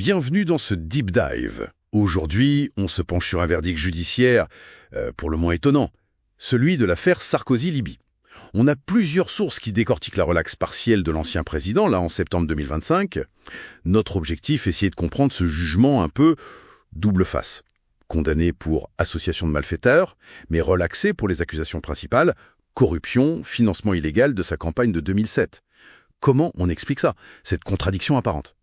bienvenue dans ce Deep Dive. Aujourd'hui, on se penche sur un verdict judiciaire, pour le moins étonnant, celui de l'affaire Sarkozy-Libye. On a plusieurs sources qui décortiquent la relaxe partielle de l'ancien président, là en septembre 2025. Notre objectif est essayer de comprendre ce jugement un peu double face. Condamné pour association de malfaiteurs, mais relaxé pour les accusations principales, corruption, financement illégal de sa campagne de 2007. Comment on explique ça, cette contradiction apparente?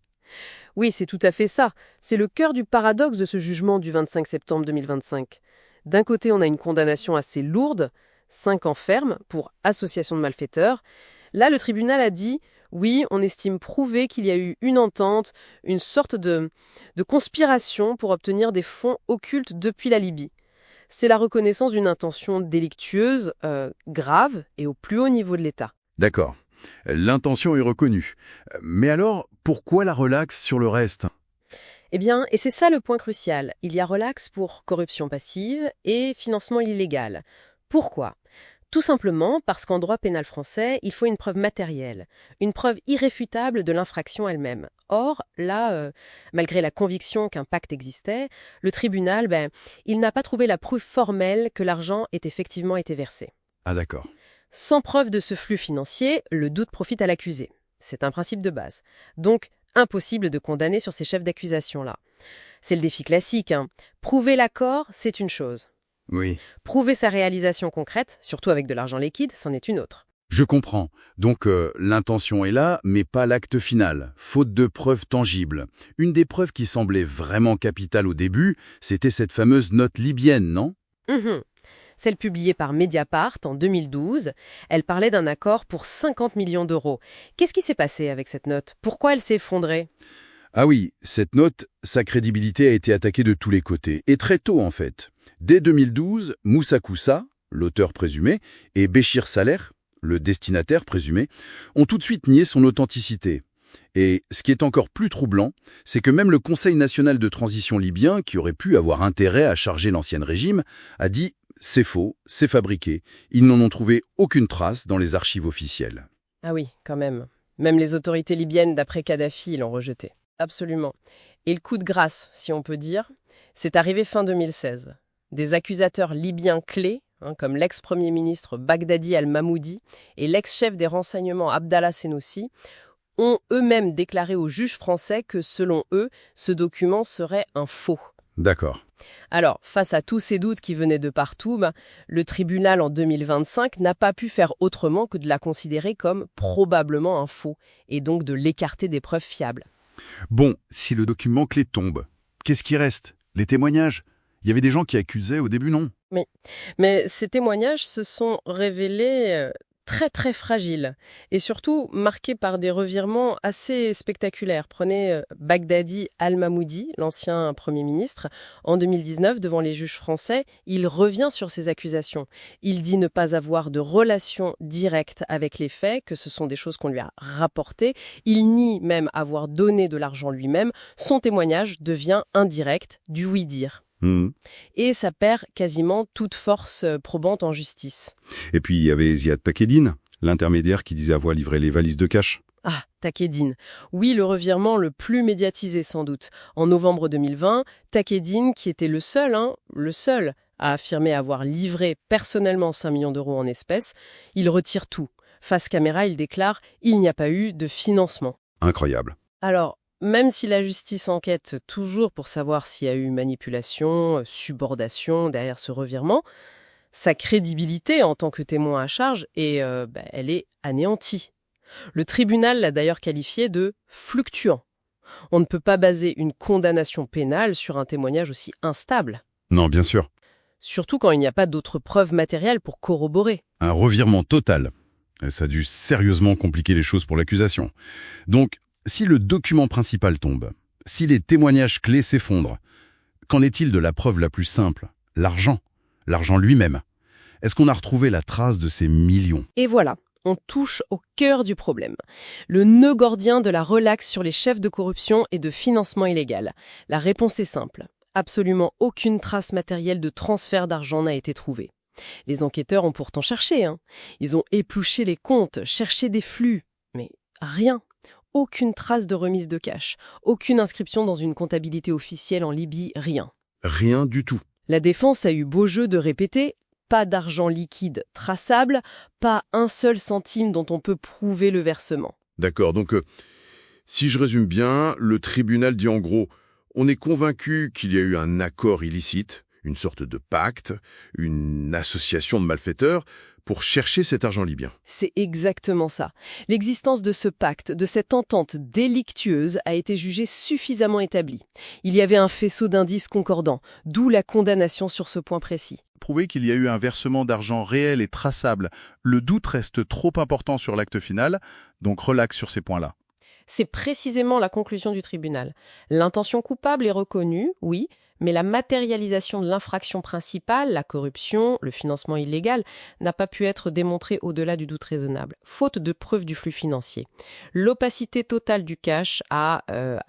Oui, c'est tout à fait ça. C'est le cœur du paradoxe de ce jugement du 25 septembre 2025. D'un côté, on a une condamnation assez lourde, 5 ans ferme pour association de malfaiteurs. Là, le tribunal a dit, oui, on estime prouver qu'il y a eu une entente, une sorte de conspiration pour obtenir des fonds occultes depuis la Libye. C'est la reconnaissance d'une intention délictueuse, grave et au plus haut niveau de l'État. D'accord. L'intention est reconnue. Mais alors, pourquoi la relaxe sur le reste? Eh bien, et c'est ça le point crucial, il y a relax pour corruption passive et financement illégal. Pourquoi ? Tout simplement parce qu'en droit pénal français, il faut une preuve matérielle, une preuve irréfutable de l'infraction elle-même. Or, là, malgré la conviction qu'un pacte existait, le tribunal, il n'a pas trouvé la preuve formelle que l'argent ait effectivement été versé. Ah d'accord. Sans preuve de ce flux financier, le doute profite à l'accusé. C'est un principe de base. Donc, impossible de condamner sur ces chefs d'accusation-là. C'est le défi classique, hein. Prouver l'accord, c'est une chose. Oui. Prouver sa réalisation concrète, surtout avec de l'argent liquide, c'en est une autre. Je comprends. Donc, l'intention est là, mais pas l'acte final. Faute de preuves tangibles. Une des preuves qui semblait vraiment capitale au début, c'était cette fameuse note libyenne, non? Celle publiée par Mediapart en 2012, elle parlait d'un accord pour 50 millions d'euros. Qu'est-ce qui s'est passé avec cette note? Pourquoi elle s'est effondrée? Ah oui, cette note, sa crédibilité a été attaquée de tous les côtés. Et très tôt, en fait. Dès 2012, Moussa Koussa, l'auteur présumé, et Béchir Saleh, le destinataire présumé, ont tout de suite nié son authenticité. Et ce qui est encore plus troublant, c'est que même le Conseil national de transition libyen, qui aurait pu avoir intérêt à charger l'ancien régime, a dit « c'est faux, c'est fabriqué ». Ils n'en ont trouvé aucune trace dans les archives officielles. Ah oui, quand même. Même les autorités libyennes d'après Kadhafi l'ont rejeté. Absolument. Et le coup de grâce, si on peut dire, c'est arrivé fin 2016. Des accusateurs libyens clés, comme l'ex-premier ministre Bagdadi al-Mahmoudi et l'ex-chef des renseignements Abdallah Senussi, ont eux-mêmes déclaré aux juges français que, selon eux, ce document serait un faux. D'accord. Alors, face à tous ces doutes qui venaient de partout, le tribunal en 2025 n'a pas pu faire autrement que de la considérer comme probablement un faux, et donc de l'écarter des preuves fiables. Bon, si le document clé tombe, qu'est-ce qui reste? Les témoignages? Il y avait des gens qui accusaient au début, non? Oui, mais ces témoignages se sont révélés très très fragiles et surtout marqués par des revirements assez spectaculaires. Prenez Bagdadi al-Mahmoudi, l'ancien Premier ministre, en 2019 devant les juges français, il revient sur ces accusations. Il dit ne pas avoir de relation directe avec les faits, que ce sont des choses qu'on lui a rapportées. Il nie même avoir donné de l'argent lui-même. Son témoignage devient indirect, du oui-dire. Et ça perd quasiment toute force probante en justice. Et puis il y avait Ziad Takedine, l'intermédiaire qui disait avoir livré les valises de cash. Ah, Takedine. Oui, le revirement le plus médiatisé sans doute. En novembre 2020, Takedine, qui était le seul à affirmer avoir livré personnellement 5 millions d'euros en espèces, il retire tout. Face caméra, il déclare « Il n'y a pas eu de financement ». Incroyable. Alors, même si la justice enquête toujours pour savoir s'il y a eu manipulation, subordination derrière ce revirement, sa crédibilité en tant que témoin à charge elle est anéantie. Le tribunal l'a d'ailleurs qualifié de fluctuant. On ne peut pas baser une condamnation pénale sur un témoignage aussi instable. Non, bien sûr. Surtout quand il n'y a pas d'autres preuves matérielles pour corroborer. Un revirement total. Ça a dû sérieusement compliquer les choses pour l'accusation. Donc, si le document principal tombe, si les témoignages clés s'effondrent, qu'en est-il de la preuve la plus simple? L'argent. L'argent lui-même. Est-ce qu'on a retrouvé la trace de ces millions? Et voilà, on touche au cœur du problème. Le nœud gordien de la relaxe sur les chefs de corruption et de financement illégal. La réponse est simple. Absolument aucune trace matérielle de transfert d'argent n'a été trouvée. Les enquêteurs ont pourtant cherché. Ils ont épluché les comptes, cherché des flux. Mais rien. aucune trace de remise de cash, aucune inscription dans une comptabilité officielle en Libye, rien. Rien du tout. La défense a eu beau jeu de répéter pas d'argent liquide traçable, pas un seul centime dont on peut prouver le versement. D'accord, donc si je résume bien, le tribunal dit en gros, on est convaincu qu'il y a eu un accord illicite, une sorte de pacte, une association de malfaiteurs pour chercher cet argent libyen. C'est exactement ça. L'existence de ce pacte, de cette entente délictueuse, a été jugée suffisamment établie. Il y avait un faisceau d'indices concordants, d'où la condamnation sur ce point précis. Prouver qu'il y a eu un versement d'argent réel et traçable. Le doute reste trop important sur l'acte final, donc relax sur ces points-là. C'est précisément la conclusion du tribunal. L'intention coupable est reconnue, oui, mais la matérialisation de l'infraction principale, la corruption, le financement illégal, n'a pas pu être démontrée au-delà du doute raisonnable, faute de preuve du flux financier. L'opacité totale du cash a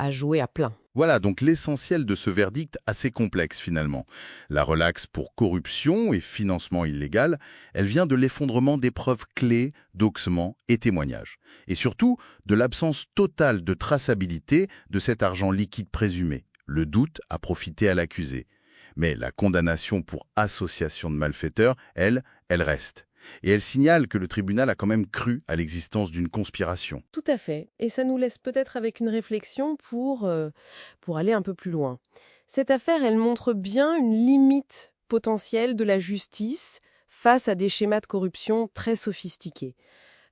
joué à plein. Voilà donc l'essentiel de ce verdict assez complexe finalement. La relaxe pour corruption et financement illégal, elle vient de l'effondrement des preuves clés, doxements et témoignages. Et surtout, de l'absence totale de traçabilité de cet argent liquide présumé. Le doute a profité à l'accusé. Mais la condamnation pour association de malfaiteurs, elle reste. Et elle signale que le tribunal a quand même cru à l'existence d'une conspiration. Tout à fait. Et ça nous laisse peut-être avec une réflexion pour aller un peu plus loin. Cette affaire, elle montre bien une limite potentielle de la justice face à des schémas de corruption très sophistiqués.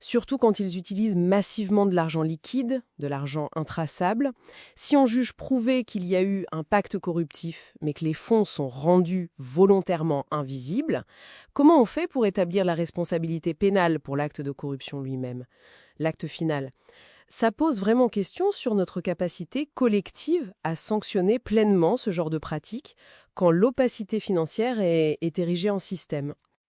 Surtout quand ils utilisent massivement de l'argent liquide, de l'argent intraçable. Si on juge prouvé qu'il y a eu un pacte corruptif, mais que les fonds sont rendus volontairement invisibles, comment on fait pour établir la responsabilité pénale pour l'acte de corruption lui-même, l'acte final? Ça pose vraiment question sur notre capacité collective à sanctionner pleinement ce genre de pratique quand l'opacité financière est érigée en système.